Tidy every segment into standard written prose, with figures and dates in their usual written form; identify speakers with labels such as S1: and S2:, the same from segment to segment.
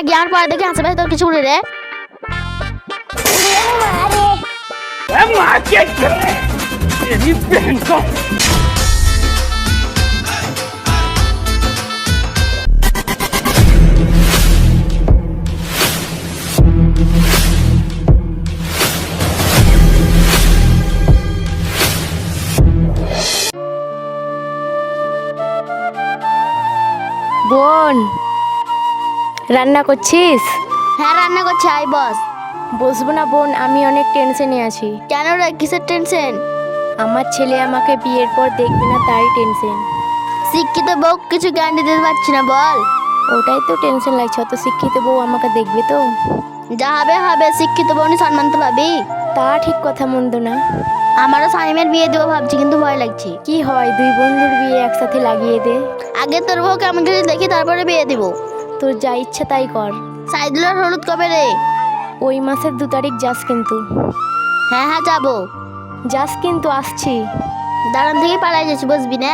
S1: গিয়ে আর পরে দেখে হাসবে তোর কিছু বলে রে।
S2: বোন, রান্না করছিস?
S1: হ্যাঁ রান্না করছি, আই বস।
S2: বসবো না বোন, আমি অনেক টেনশনে আছি।
S1: কেন রে, কিসের টেনশন?
S2: আমার ছেলে আমাকে বিয়ের পর দেখবে না, তাই টেনশন।
S1: শিক্ষিত বউ কিছু গ্যারান্টি দিতে পারছি না বল।
S2: ওটাই তো টেনশন লাগছে, অত শিক্ষিত বউ আমাকে দেখবে তো?
S1: যা হবে হবে, শিক্ষিত বউ নিয়ে সম্মান তো পাবি।
S2: তা ঠিক কথা, মন্দ না।
S1: আমারও সাইমের বিয়ে দেবো ভাবছি, কিন্তু ভয় লাগছে।
S2: কি হয়, দুই বন্ধুর বিয়ে একসাথে লাগিয়ে দে।
S1: আগে তোর বউ কেমন যদি দেখি, তারপরে বিয়ে দিব।
S2: তোর যা ইচ্ছা তাই কর।
S1: সাইদুলের হলুদ কবে রে?
S2: ওই মাসের 2 তারিখ যাস কিন্তু।
S1: হ্যাঁ হ্যাঁ যাবো।
S2: যাস কিন্তু, আসছি।
S1: দাঁড়ান থেকে পালাই যাচ্ছি, বসবি না?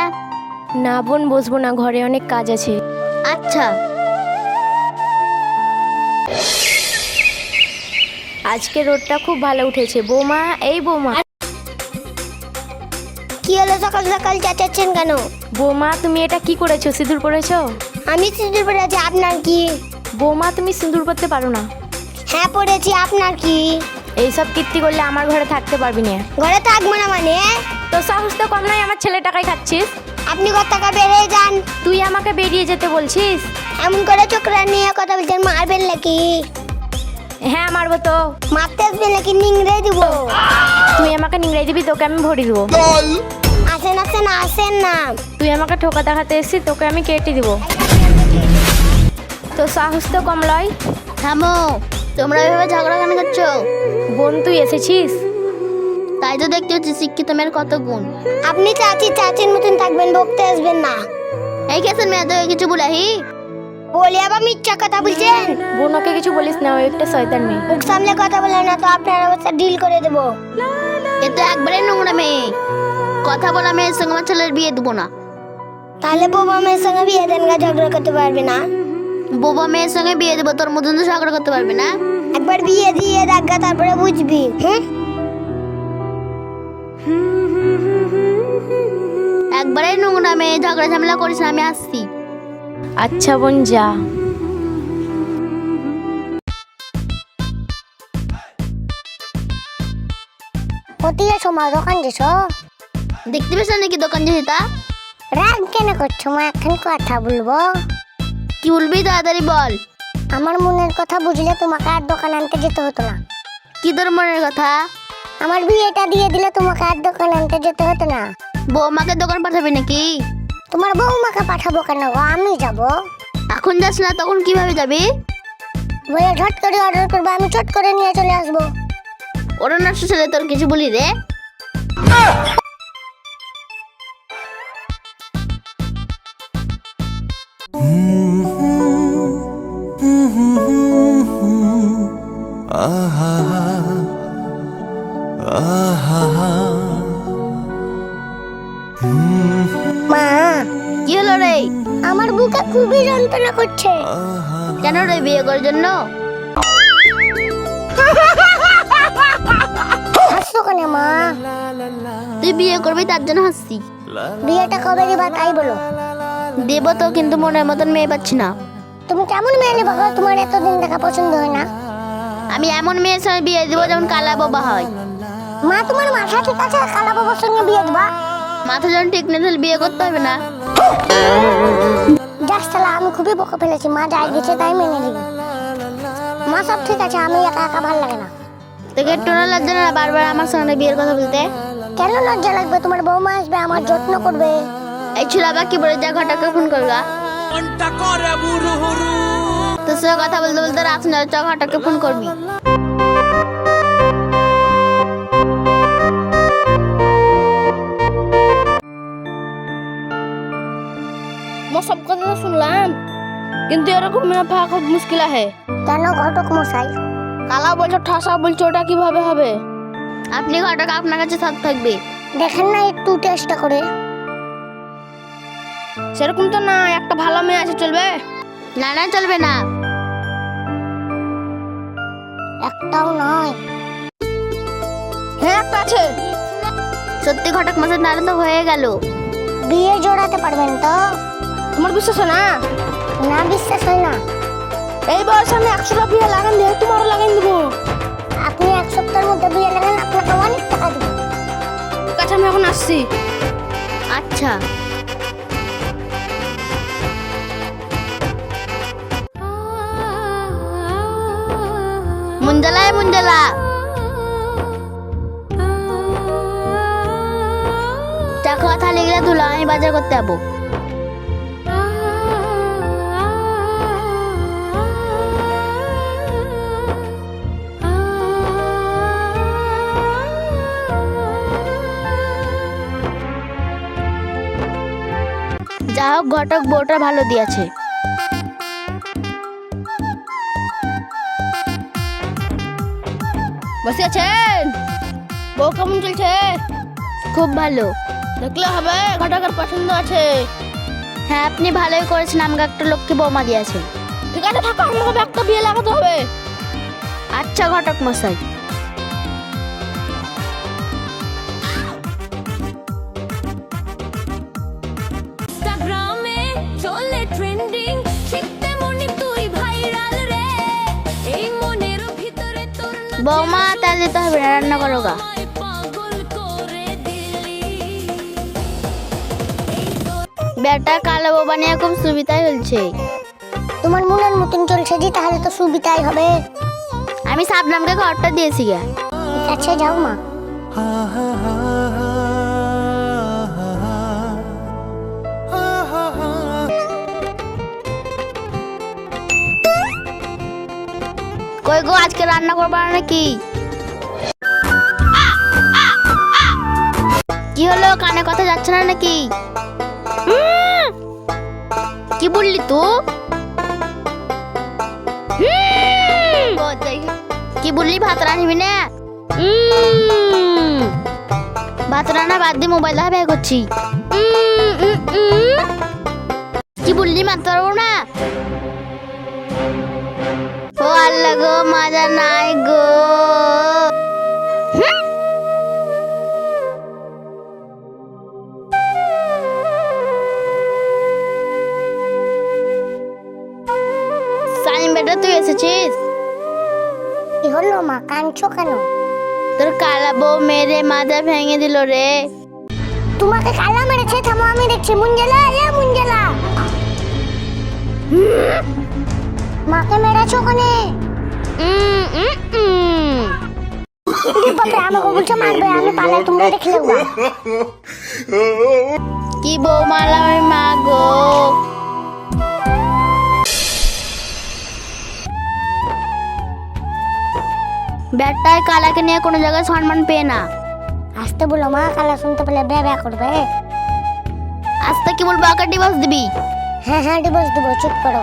S2: না বোন, বসবো না, ঘরে অনেক কাজ আছে।
S1: আচ্ছা।
S2: আজকে রোদটা খুব ভালো উঠেছে। বৌমা, এই বৌমা।
S1: কি হলো, সকাল সকাল চেঁচাচ্ছেন কেন?
S2: বৌমা, তুমি এটা কি করেছো? সিঁদুর পরেছো?
S1: আমি সিঁদুর পরে আছি, আপনার কি?
S2: বৌমা, তুমি সিঁদুর পরতে পারো না।
S1: হ্যাঁ পড়েছি, আপনার কি?
S2: এইসব কীর্তি করলে আমার ঘরে থাকতে পারবি না।
S1: ঘরে থাকবো না মানে?
S2: তো সাহস তো কম নয়, আমার ছেলে টাকায় খাচ্ছিস।
S1: আপনি কত টাকা বেড়ে যান?
S2: তুই আমাকে বেরিয়ে যেতে বলছিস?
S1: এমন করে চোখরা নিয়ে কথা বলছেন, মারবেন নাকি?
S2: হ্যাঁ মারবো তো।
S1: মারতে আসবেন নাকি নিংড়ে দিব?
S2: তুই আমাকে নিংড়াই দিবি, তোকে আমি ভরি দেবো।
S1: আসেন আসেন আসেন না।
S2: তুই আমাকে ঠোকা দেখাতে এসেছিস, তোকে আমি কেটে দিব। তো সাহস তো কম লয়।
S1: থামো, তোমরা এভাবে ঝগড়া কেন করছো?
S2: বোন, তুই এসেছিস?
S1: তাই তো দেখতে হচ্ছে শিক্ষিত মেয়ের কত গুণ। আপনি চাচির মতন থাকবেন, বকতে আসবেন না। এই কেসের মেয়ে তো কিছু বলাহি বলি, আবার মিথ্যা কথা বলছেন।
S2: বোন, ওকে কিছু বলিস না, ও একটা শয়তান মেয়ে।
S1: মুখ সামলে কথা বলে না তো আপনার অবস্থা ডিল করে দেবো। এ তো একবারে নোংরা মেয়ে। কথা বলা মেয়ের সঙ্গে আমার ছেলের বিয়ে দেবো না। তাহলে বোবা মেয়ের সঙ্গে বিয়ে দেন, ঝগড়া করতে পারবে না। বোবা মেয়ের সঙ্গে বিয়ে দেবো, তোর মতন তো ঝগড়া করতে পারবে না। একবার বিয়ে দিয়ে দেখা, তারপরে বুঝবি। হ্যাঁ, একবারে নোংরা মেয়ে, ঝগড়া ঝামেলা করিস না, আমি আসছি।
S2: আচ্ছা বোন, যা।
S1: কোথায় এসো মা, দোকান যেছো? দেখতে পেছ নাকি দোকান যেছি? তা রাগ কেন করছো মা? এখন কথা বলবো। কি বলবি, তাড়াতাড়ি বল। আমার মনের কথা বুঝলে তোমাকে আর দোকান আনতে যেতে হতো না। কি তোর মনের কথা? আমার বিয়েটা দিয়ে দিলে তোমাকে আর দোকান আনতে যেতে হতো না। বৌমাকে দোকান পাঠাবি নাকি? তোমার বৌমাকে পাঠাবো কেন গো, আমি যাব। এখন যাস না, তখন কিভাবে যাবি? বলে ঝট করে অর্ডার করবো, আমি চট করে নিয়ে চলে আসবো। ওরা নষ্ট ছেলে, তোর কিছু বলি রে? মা, কি হলো রে? আমার বুকে খুবই যন্ত্রণা করছে। কেন রে, বিয়ে করার জন্য? হাসছো কেন মা? তুই বিয়ে করবি তার জন্য হাসছি। বিয়েটা কবে দিবা তাই বলো। দেবো তো, কিন্তু মনের মতন মেয়ে পাচ্ছি না। তুমি কেমন মেয়ে নেবো? তোমার এতদিন দেখা পছন্দ হয় না। আমি এমন মেয়ের সঙ্গে বিয়ে দেবো যেমন কালা বাবা হয়। মা, তোমার মাথা ঠিক আছে? কালা বাবার সঙ্গে বিয়ে দেবা? মাথা যখন ঠিক নেই তাহলে বিয়ে করতে হবে না। যাস তাহলে, আমি খুবই বকে ফেলেছি। মা যাই গেছে তাই মেনে নিবি। মা সব ঠিক আছে, আমি একা একা ভালো লাগে না। তোকে একটু লজ্জা না বারবার আমার সঙ্গে বিয়ের কথা বলতে? কেন লজ্জা লাগবে? তোমার বৌমা আসবে, আমার যত্ন করবে। এই ছিল আবার কি বলে, যা ঘটাকে ফোন করবা। তোর সঙ্গে কথা বলতে বলতে রাত না, চ ঘটাকে ফোন করবি।
S2: সব কথা তো শুনলাম, কিন্তু এরকম মেয়ে পাওয়া খুব মুশকিল আছে।
S1: কেন ঘটক মশাই?
S2: কালা বলছো, ঠাসা বলছো, ওটা কিভাবে হবে?
S1: আপনি ঘটক, আপনার কাছে সব থাকবে। দেখেন না একটু টেস্ট করে।
S2: সেরকম তো না, একটা ভালো মেয়ে আছে, চলবে?
S1: না না, চলবে না। একটাও নয়।
S2: হ্যাঁ একটা আছে।
S1: সত্যি ঘটক মশাই, নারে তো হয়ে গেল। বিয়ে জোড়াতে পারবেন তো?
S2: তোমার বিশ্বাস হয় না?
S1: না, বিশ্বাস হয় না।
S2: এই বয়সে আমি 100টা বিয়ে লাগান দিয়ে তোমারও লাগাই দেবো।
S1: আপনি 1 সপ্তাহের মধ্যে বিয়ে লাগান, আপনাকে অনেক টাকা দেবো।
S2: ঠিক আছে, আমি এখন আসছি।
S1: আচ্ছা। মুঞ্জালায় মুঞ্জালা, চাকু কথা লিখলে ধুলো, আমি বাজার করতে যাবো। যা হোক, ঘটক বউটা ভালো দিয়েছে।
S2: বসে আছেন? বউ কেমন চলছে?
S1: খুব ভালো।
S2: দেখলে হবে, ঘটকের পছন্দ আছে।
S1: হ্যাঁ, আপনি ভালোই করেছেন, আমাকে একটা লক্ষ্মী বৌমা দিয়েছে।
S2: ঠিক আছে থাকো, আমাকে একটা বিয়ে লাগাতে হবে।
S1: আচ্ছা ঘটক মশাই।
S3: ইনস্টাগ্রামে চলে ট্রেন্ডিং, শিখতে মনি তুই ভাইরাল রে, এই মনের ভিতরে তোর
S1: বৌমা, তেল দিতে হবে না, রান্না করো গা।
S3: নামায় পাগল করে দিলি।
S1: বেটা কালো বউ বানিয়ে খুব সুবিধাই হচ্ছে। তোমার মনের মতন চলছে জি, তাহলে তো সুবিধাই হবে। আমি সাবনামকে ঘরটা দিয়েছি গে। ঠিক আছে, যাও মা। কই গো, আজকে রান্না করবা নাকি? কি হলো, কানে কথা যাচ্ছে না নাকি? কি বললি তো? কি বললি, ভাত রান্নবি না? ভাত রান্না বাদ দিয়ে মোবাইল দেখা ব্যয় করছি। কি বললি, মানতে পারবো না? ও আল্লাহ গো, মজা নাই গো। সাইম বেটা, তুই এসেছিস? কি হলো মা, কাঁদছো কেন? তোর কালা বউ মেরে মাজা ভেঙে দিল রে। তোমাকে কালা মেরেছে? থামো, আমি দেখছি। মুঞ্জেলা, এ মুঞ্জেলা, মাকে মেরেছো কোনে? বাপরে, আমাকে বলছো মারবে, আমি পালাই, তোমরা দেখলে কি বউ মারলাম আমি, মা গো। বেটায় কালাকে নিয়ে কোনো জায়গায় সম্মান পেয়ে না। আসতে বলো মা, কালা শুনতে পেলে ব্যা করবে। আসতে কি বলবো, আগে ডিভোর্স দিবি? হ্যাঁ হ্যাঁ, ডিভোর্স দেবো, চুপ করো।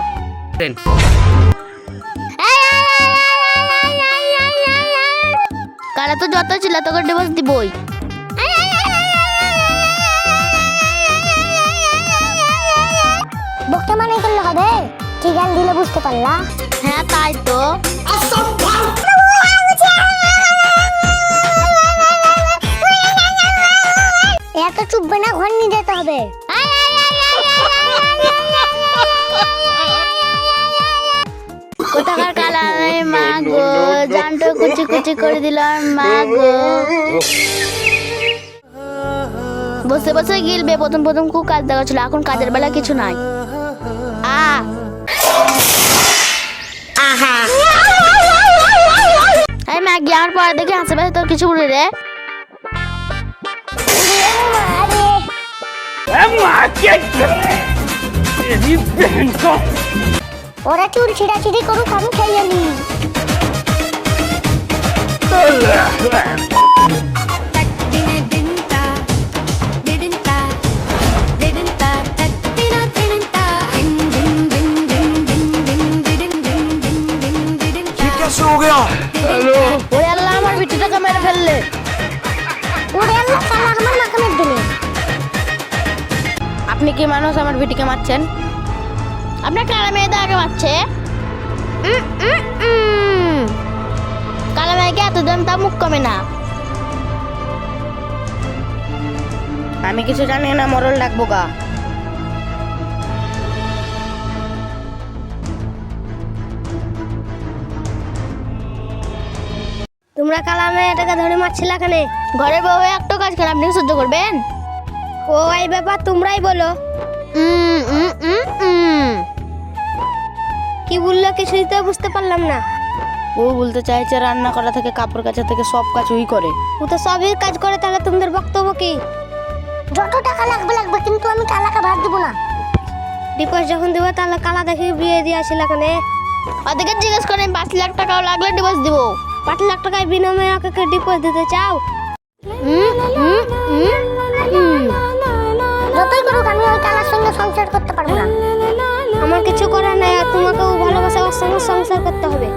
S1: কালা তো যত ছিল তোকে ডিভোর্স দিবই। বকতে মানে করলে হবে? কি গান দিলে বুঝতে পারলা? হ্যাঁ তাই তো। এত চুপবে না, ঘর নিয়ে যেতে হবে। কোথাকার কালা, মা গো, জানটো কুচি কুচি করে দিলাম, মা গো। বসে বসে গিলবে, প্রথম প্রথম খুব কাজ দেখাচ্ছিল, এখন কাজের বেলা কিছু নাই। এই ম্যাগি, আমার পরে দেখে হাসে পাশে তোর কিছু বলি রে। ওরা চুল ছিঁড়াছিড়ি করুক, আমি খেয়ে নি। ওরে আল্লাহ, আমার বিটিটাকে মেরে ফেললে। ওরে আল্লাহ, শালা আমার মাকে মেরে দিলে।
S2: আপনি কি মানুষ আমার বিটিকে মারছেন?
S1: আপনার কালা মেয়েদের আগে মারছে। কালা মেয়েকে এত দাম তা মুখ কমে না।
S2: আমি কিছু জানি না, মরল ডাকবো গা।
S1: তোমরা কালা মেয়েটাকে ধরে মারছিল এখানে? ঘরের বউ হয়ে একটা কাজ করে আপনি সহ্য করবেন? ও এই ব্যাপার তোমরাই বলো। কি বললো কিছুই তো বুঝতে পারলাম না।
S2: ও বলতে চাইছে রান্না করা থেকে কাপড় কাচা থেকে সব কাজ ওই করে।
S1: ও তো সবই কাজ করে, তাহলে তোমাদের বক্তব্য কি? যত টাকা লাগবে লাগবে, কিন্তু আমি কালাকে ভাত দিব না। ডিভোর্স যখন দেবো তাহলে কালা দেখে বিয়ে দিয়ে আসিল এখানে। ওদেরকে জিজ্ঞেস করেন 5 লাখ টাকাও লাগলে ডিভোর্স দিব। 5 লাখ টাকায় বিনিময়ে ওকে ডিভোর্স দিতে চাও? যতই করুক আমি ওই কালার সঙ্গে সংসার করতে পারবো না। আমার কিছু করার নাই, আর তোমাকেও ভালোবাসা ওর সঙ্গে সংসার করতে হবে।